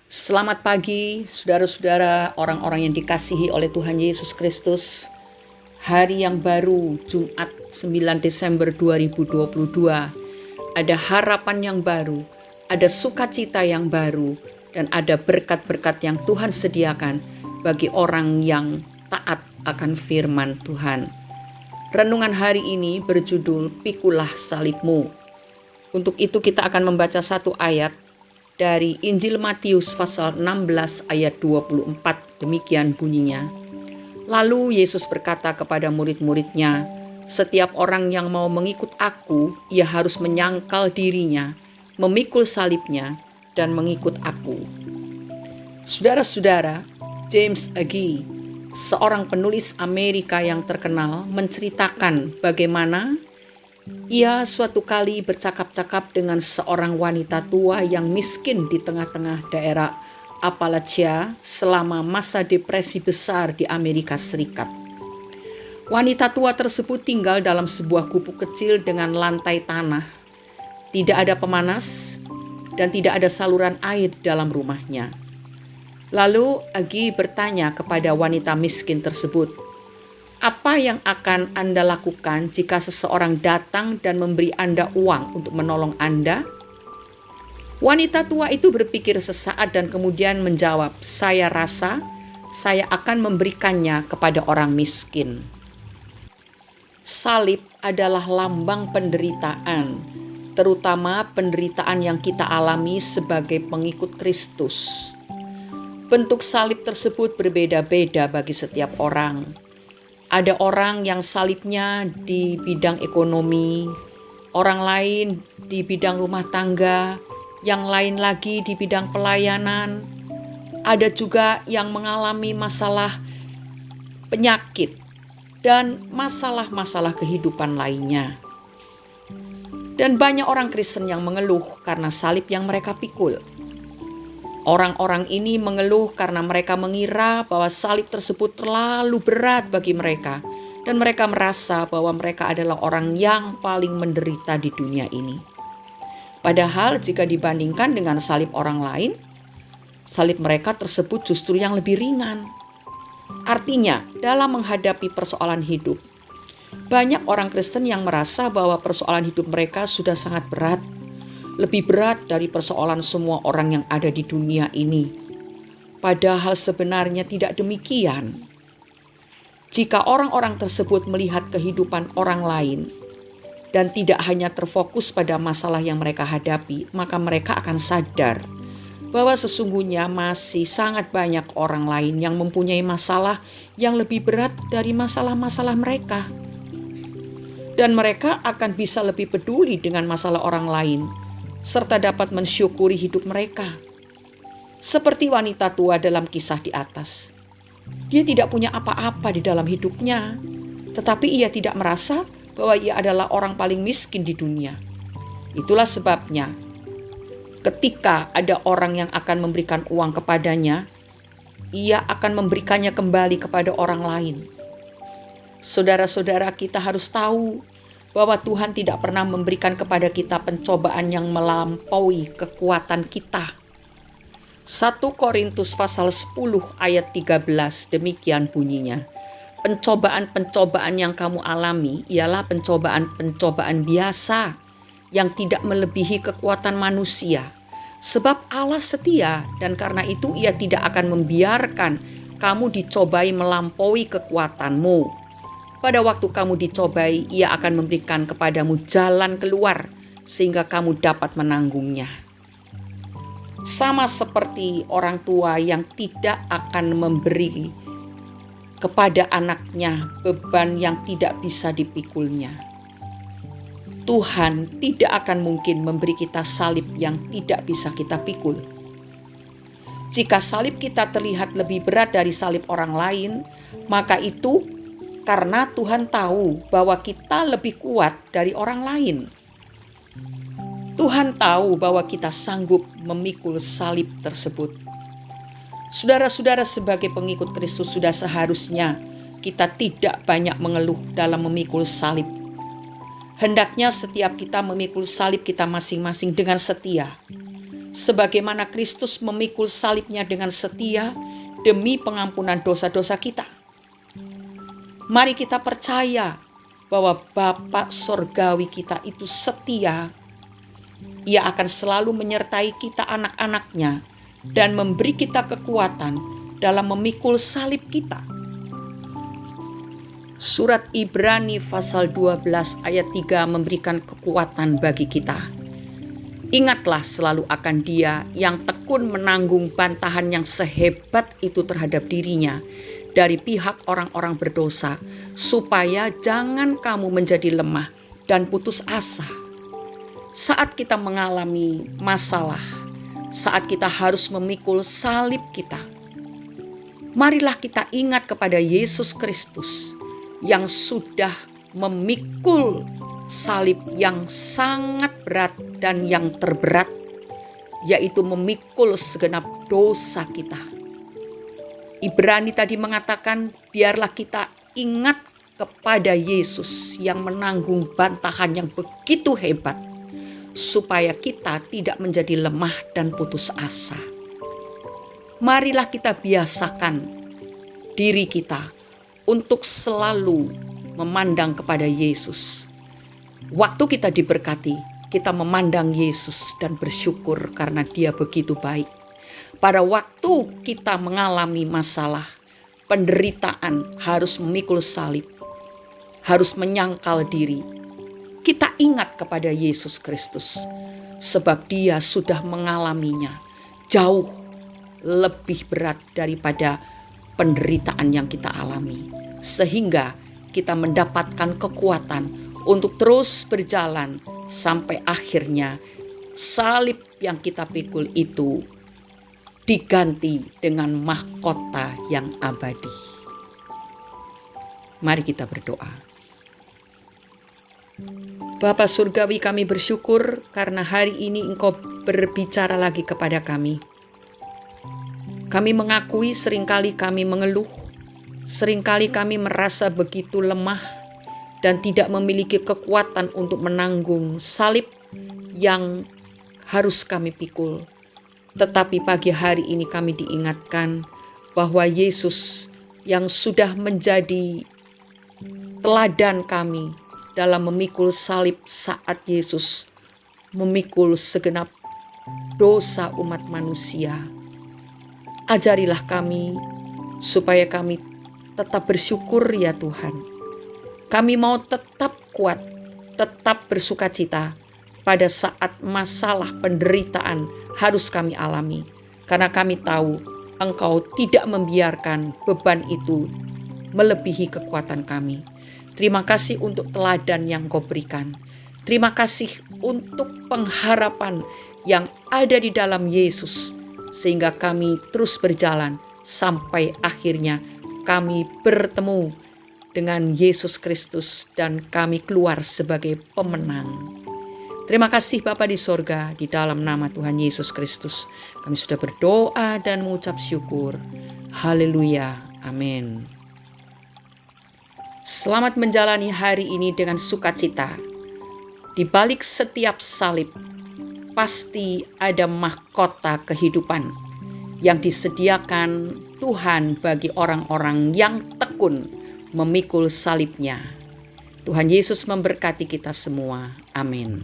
Selamat pagi, saudara-saudara, orang-orang yang dikasihi oleh Tuhan Yesus Kristus. Hari yang baru, Jumat 9 Desember 2022. Ada harapan yang baru, ada sukacita yang baru, dan ada berkat-berkat yang Tuhan sediakan bagi orang yang taat akan firman Tuhan. Renungan hari ini berjudul Pikulah Salibmu. Untuk itu kita akan membaca satu ayat dari Injil Matius pasal 16 ayat 24, demikian bunyinya. Lalu Yesus berkata kepada murid-muridnya, setiap orang yang mau mengikut aku, ia harus menyangkal dirinya, memikul salibnya, dan mengikut aku. Saudara-saudara, James Agee, seorang penulis Amerika yang terkenal, menceritakan bagaimana ia suatu kali bercakap-cakap dengan seorang wanita tua yang miskin di tengah-tengah daerah Appalachia selama masa depresi besar di Amerika Serikat. Wanita tua tersebut tinggal dalam sebuah gubuk kecil dengan lantai tanah. Tidak ada pemanas dan tidak ada saluran air di dalam rumahnya. Lalu Agee bertanya kepada wanita miskin tersebut, apa yang akan Anda lakukan jika seseorang datang dan memberi Anda uang untuk menolong Anda? Wanita tua itu berpikir sesaat dan kemudian menjawab, saya rasa saya akan memberikannya kepada orang miskin. Salib adalah lambang penderitaan, terutama penderitaan yang kita alami sebagai pengikut Kristus. Bentuk salib tersebut berbeda-beda bagi setiap orang. Ada orang yang salibnya di bidang ekonomi, orang lain di bidang rumah tangga, yang lain lagi di bidang pelayanan. Ada juga yang mengalami masalah penyakit dan masalah-masalah kehidupan lainnya. Dan banyak orang Kristen yang mengeluh karena salib yang mereka pikul. Orang-orang ini mengeluh karena mereka mengira bahwa salib tersebut terlalu berat bagi mereka dan mereka merasa bahwa mereka adalah orang yang paling menderita di dunia ini. Padahal jika dibandingkan dengan salib orang lain, salib mereka tersebut justru yang lebih ringan. Artinya, dalam menghadapi persoalan hidup, banyak orang Kristen yang merasa bahwa persoalan hidup mereka sudah sangat berat. Lebih berat dari persoalan semua orang yang ada di dunia ini. Padahal sebenarnya tidak demikian. Jika orang-orang tersebut melihat kehidupan orang lain dan tidak hanya terfokus pada masalah yang mereka hadapi, maka mereka akan sadar bahwa sesungguhnya masih sangat banyak orang lain yang mempunyai masalah yang lebih berat dari masalah-masalah mereka. Dan mereka akan bisa lebih peduli dengan masalah orang lain, serta dapat mensyukuri hidup mereka. Seperti wanita tua dalam kisah di atas. Dia tidak punya apa-apa di dalam hidupnya, tetapi ia tidak merasa bahwa ia adalah orang paling miskin di dunia. Itulah sebabnya, ketika ada orang yang akan memberikan uang kepadanya, ia akan memberikannya kembali kepada orang lain. Saudara-saudara, kita harus tahu bahwa Tuhan tidak pernah memberikan kepada kita pencobaan yang melampaui kekuatan kita. 1 Korintus pasal 10 ayat 13, demikian bunyinya. Pencobaan-pencobaan yang kamu alami ialah pencobaan-pencobaan biasa yang tidak melebihi kekuatan manusia. Sebab Allah setia dan karena itu ia tidak akan membiarkan kamu dicobai melampaui kekuatanmu. Pada waktu kamu dicobai, ia akan memberikan kepadamu jalan keluar sehingga kamu dapat menanggungnya. Sama seperti orang tua yang tidak akan memberi kepada anaknya beban yang tidak bisa dipikulnya. Tuhan tidak akan mungkin memberi kita salib yang tidak bisa kita pikul. Jika salib kita terlihat lebih berat dari salib orang lain, maka itu karena Tuhan tahu bahwa kita lebih kuat dari orang lain. Tuhan tahu bahwa kita sanggup memikul salib tersebut. Saudara-saudara, sebagai pengikut Kristus sudah seharusnya kita tidak banyak mengeluh dalam memikul salib. Hendaknya setiap kita memikul salib kita masing-masing dengan setia. sebagaimana Kristus memikul salibnya dengan setia demi pengampunan dosa-dosa kita. Mari kita percaya bahwa Bapa Sorgawi kita itu setia. Ia akan selalu menyertai kita anak-anaknya dan memberi kita kekuatan dalam memikul salib kita. Surat Ibrani pasal 12 ayat 3 memberikan kekuatan bagi kita. Ingatlah selalu akan Dia yang tekun menanggung bantahan yang sehebat itu terhadap dirinya dari pihak orang-orang berdosa, supaya jangan kamu menjadi lemah dan putus asa. Saat kita mengalami masalah, saat kita harus memikul salib kita, marilah kita ingat kepada Yesus Kristus yang sudah memikul salib yang sangat berat dan yang terberat, yaitu memikul segenap dosa kita. Ibrani tadi mengatakan, biarlah kita ingat kepada Yesus yang menanggung bantahan yang begitu hebat, supaya kita tidak menjadi lemah dan putus asa. Marilah kita biasakan diri kita untuk selalu memandang kepada Yesus. Waktu kita diberkati, kita memandang Yesus dan bersyukur karena Dia begitu baik. Pada waktu kita mengalami masalah, penderitaan, harus memikul salib, harus menyangkal diri, kita ingat kepada Yesus Kristus, sebab Dia sudah mengalaminya jauh lebih berat daripada penderitaan yang kita alami, sehingga kita mendapatkan kekuatan untuk terus berjalan sampai akhirnya salib yang kita pikul itu diganti dengan mahkota yang abadi. Mari kita berdoa. Bapa Surgawi, kami bersyukur karena hari ini Engkau berbicara lagi kepada kami. Kami mengakui seringkali kami mengeluh, seringkali kami merasa begitu lemah dan tidak memiliki kekuatan untuk menanggung salib yang harus kami pikul. Tetapi pagi hari ini kami diingatkan bahwa Yesus yang sudah menjadi teladan kami dalam memikul salib saat Yesus memikul segenap dosa umat manusia. Ajarilah kami supaya kami tetap bersyukur ya Tuhan. Kami mau tetap kuat, tetap bersukacita pada saat masalah penderitaan harus kami alami. Karena kami tahu Engkau tidak membiarkan beban itu melebihi kekuatan kami. Terima kasih untuk teladan yang Kau berikan. Terima kasih untuk pengharapan yang ada di dalam Yesus, sehingga kami terus berjalan sampai akhirnya kami bertemu dengan Yesus Kristus dan kami keluar sebagai pemenang. Terima kasih Bapa di sorga, di dalam nama Tuhan Yesus Kristus kami sudah berdoa dan mengucap syukur. Haleluya, amin. Selamat menjalani hari ini dengan sukacita. Di balik setiap salib pasti ada mahkota kehidupan yang disediakan Tuhan bagi orang-orang yang tekun memikul salibnya. Tuhan Yesus memberkati kita semua. Amin.